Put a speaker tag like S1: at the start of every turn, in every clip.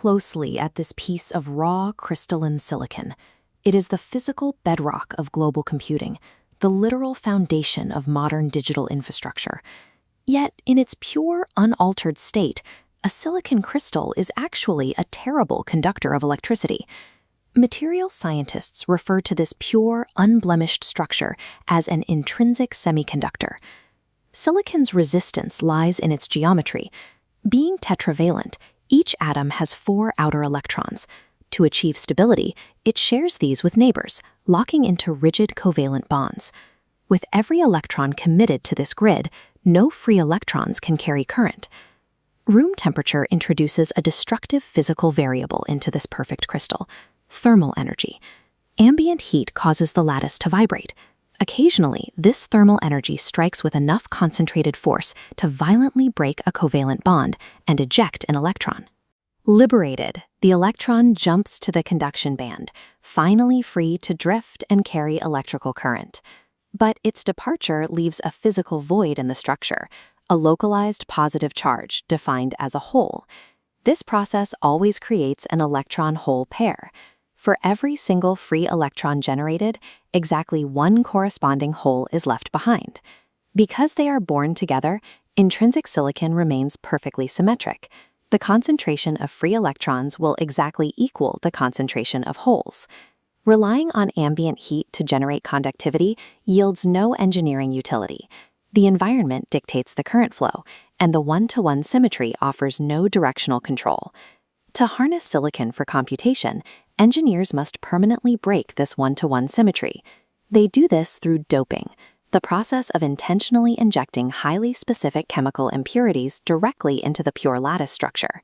S1: closely at this piece of raw crystalline silicon. It is the physical bedrock of global computing, the literal foundation of modern digital infrastructure. Yet, in its pure, unaltered state, a silicon crystal is actually a terrible conductor of electricity. Material scientists refer to this pure, unblemished structure as an intrinsic semiconductor. Silicon's resistance lies in its geometry. Being tetravalent, each atom has 4 outer electrons. To achieve stability, it shares these with neighbors, locking into rigid covalent bonds. With every electron committed to this grid, no free electrons can carry current. Room temperature introduces a destructive physical variable into this perfect crystal: thermal energy. Ambient heat causes the lattice to vibrate. Occasionally, this thermal energy strikes with enough concentrated force to violently break a covalent bond and eject an electron. Liberated, the electron jumps to the conduction band, finally free to drift and carry electrical current. But its departure leaves a physical void in the structure, a localized positive charge defined as a hole. This process always creates an electron-hole pair. For every single free electron generated, exactly one corresponding hole is left behind. Because they are born together, intrinsic silicon remains perfectly symmetric. The concentration of free electrons will exactly equal the concentration of holes. Relying on ambient heat to generate conductivity yields no engineering utility. The environment dictates the current flow, and the one-to-one symmetry offers no directional control. To harness silicon for computation, engineers must permanently break this one-to-one symmetry. They do this through doping, the process of intentionally injecting highly specific chemical impurities directly into the pure lattice structure.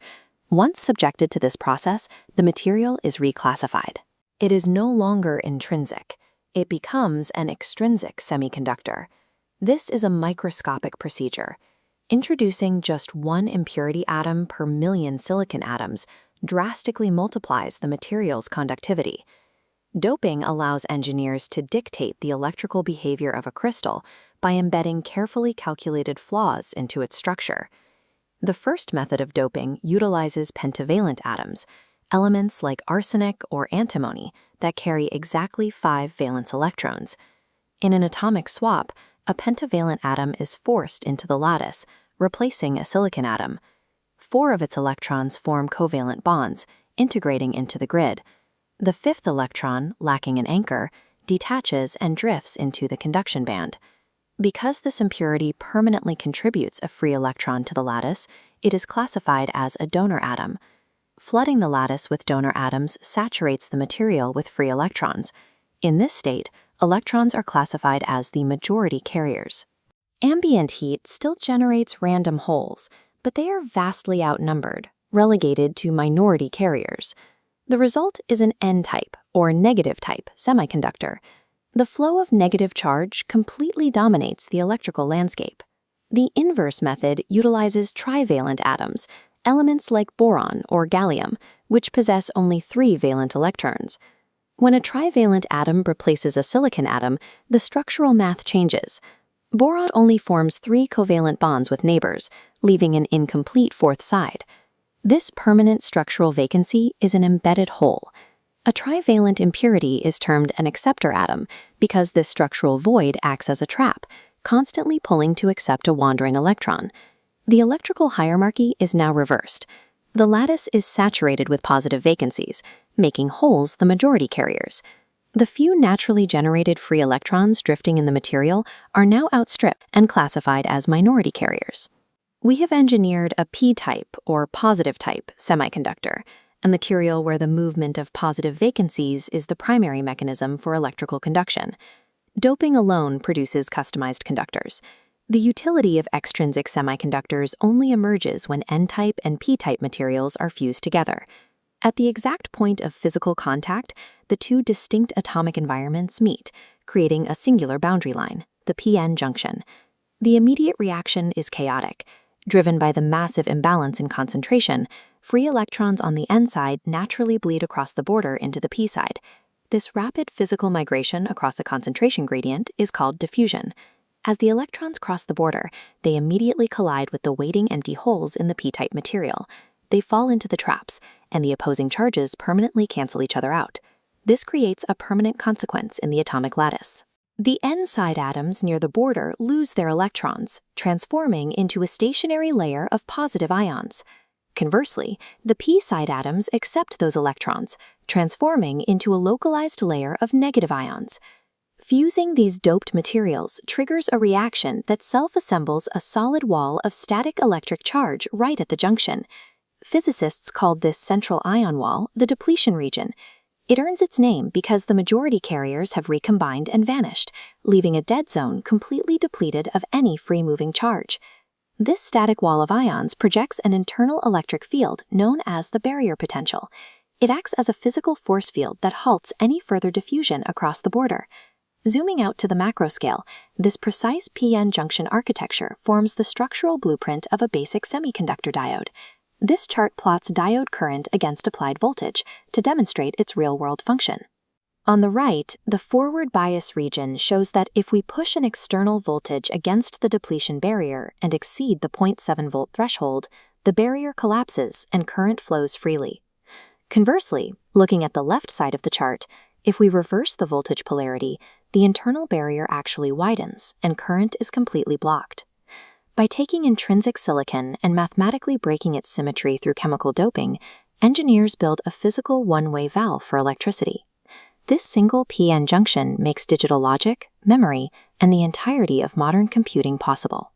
S1: Once subjected to this process, the material is reclassified. It is no longer intrinsic. It becomes an extrinsic semiconductor. This is a microscopic procedure. Introducing just one impurity atom per million silicon atoms drastically multiplies the material's conductivity. Doping allows engineers to dictate the electrical behavior of a crystal by embedding carefully calculated flaws into its structure. The first method of doping utilizes pentavalent atoms, elements like arsenic or antimony that carry exactly 5 valence electrons. In an atomic swap, a pentavalent atom is forced into the lattice, replacing a silicon atom. 4 of its electrons form covalent bonds, integrating into the grid. The 5th electron, lacking an anchor, detaches and drifts into the conduction band. Because this impurity permanently contributes a free electron to the lattice, it is classified as a donor atom. Flooding the lattice with donor atoms saturates the material with free electrons. In this state, electrons are classified as the majority carriers. Ambient heat still generates random holes, but they are vastly outnumbered, relegated to minority carriers. The result is an N-type, or negative-type, semiconductor. The flow of negative charge completely dominates the electrical landscape. The inverse method utilizes trivalent atoms, elements like boron or gallium, which possess only 3 valent electrons. When a trivalent atom replaces a silicon atom, the structural math changes. Boron only forms 3 covalent bonds with neighbors, leaving an incomplete 4th side. This permanent structural vacancy is an embedded hole. A trivalent impurity is termed an acceptor atom because this structural void acts as a trap, constantly pulling to accept a wandering electron. The electrical hierarchy is now reversed. The lattice is saturated with positive vacancies, making holes the majority carriers. The few naturally generated free electrons drifting in the material are now outstripped and classified as minority carriers. We have engineered a p-type, or positive-type, semiconductor, a material where the movement of positive vacancies is the primary mechanism for electrical conduction. Doping alone produces customized conductors. The utility of extrinsic semiconductors only emerges when N-type and p-type materials are fused together. At the exact point of physical contact, the 2 distinct atomic environments meet, creating a singular boundary line, the p-n junction. The immediate reaction is chaotic. Driven by the massive imbalance in concentration, free electrons on the N side naturally bleed across the border into the p side. This rapid physical migration across a concentration gradient is called diffusion. As the electrons cross the border, they immediately collide with the waiting empty holes in the p-type material. they fall into the traps, and the opposing charges permanently cancel each other out. This creates a permanent consequence in the atomic lattice. The N-side atoms near the border lose their electrons, transforming into a stationary layer of positive ions. Conversely, the p-side atoms accept those electrons, transforming into a localized layer of negative ions. Fusing these doped materials triggers a reaction that self-assembles a solid wall of static electric charge right at the junction. Physicists called this central ion wall the depletion region. It earns its name because the majority carriers have recombined and vanished, leaving a dead zone completely depleted of any free-moving charge. This static wall of ions projects an internal electric field known as the barrier potential. It acts as a physical force field that halts any further diffusion across the border. Zooming out to the macro scale, this precise p-n junction architecture forms the structural blueprint of a basic semiconductor diode. This chart plots diode current against applied voltage to demonstrate its real-world function. On the right, the forward bias region shows that if we push an external voltage against the depletion barrier and exceed the 0.7 volt threshold, the barrier collapses and current flows freely. Conversely, looking at the left side of the chart, if we reverse the voltage polarity, the internal barrier actually widens and current is completely blocked. By taking intrinsic silicon and mathematically breaking its symmetry through chemical doping, engineers build a physical one-way valve for electricity. This single p-n junction makes digital logic, memory, and the entirety of modern computing possible.